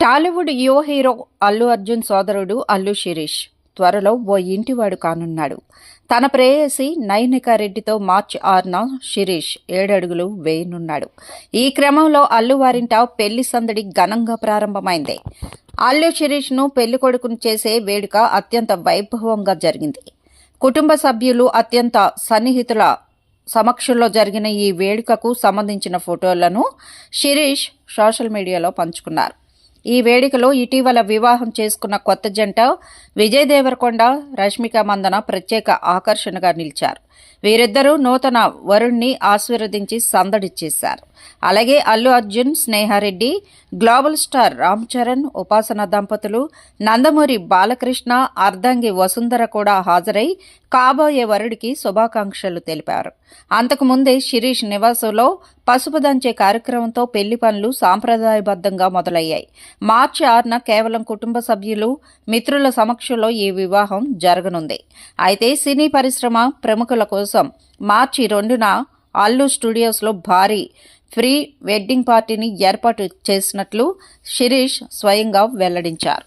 టాలీవుడ్ యువ హీరో అల్లు అర్జున్ సోదరుడు అల్లు శిరీష్ త్వరలో ఓ ఇంటివాడు కానున్నాడు. తన ప్రేయసి నయనికా రెడ్డితో మార్చి 6న శిరీష్ 7 అడుగులు వేయనున్నాడు. ఈ క్రమంలో అల్లు వారింట పెళ్లి సందడి ఘనంగా ప్రారంభమైంది. అల్లు శిరీష్ను పెళ్లి కొడుకును చేసే వేడుక అత్యంత వైభవంగా జరిగింది. కుటుంబ సభ్యులు అత్యంత సన్నిహితుల సమక్షంలో జరిగిన ఈ వేడుకకు సంబంధించిన ఫోటోలను శిరీష్ సోషల్ మీడియాలో పంచుకున్నారు. ఈ వేడుకలో ఇటీవల వివాహం చేసుకున్న కొత్త జంట విజయ్ దేవరకొండ, రష్మిక మందన ప్రత్యేక ఆకర్షణగా నిలిచారు. వీరిద్దరూ నూతన వరుణ్ణి ఆశీర్వదించి సందడి చేశారు. అలాగే అల్లు అర్జున్, స్నేహారెడ్డి, గ్లోబల్ స్టార్ రామ్ చరణ్, ఉపాసన దంపతులు, నందమూరి బాలకృష్ణ, అర్ధాంగి వసుంధర కూడా హాజరై కాబోయే వరుడికి శుభాకాంక్షలు తెలిపారు. అంతకుముందే శిరీష్ నివాసంలో పసుపు దంచే కార్యక్రమంతో పెళ్లి పనులు సాంప్రదాయబద్ధంగా మొదలయ్యాయి. మార్చి 6న కేవలం కుటుంబ సభ్యులు, మిత్రుల సమక్షంలో ఈ వివాహం జరగనుంది. అయితే సినీ పరిశ్రమ ప్రముఖుల కోసం మార్చి 2న అల్లు స్టూడియోస్లో భారీ ప్రీ వెడ్డింగ్ పార్టీని ఏర్పాటు చేసినట్లు శిరీష్ స్వయంగా వెల్లడించారు.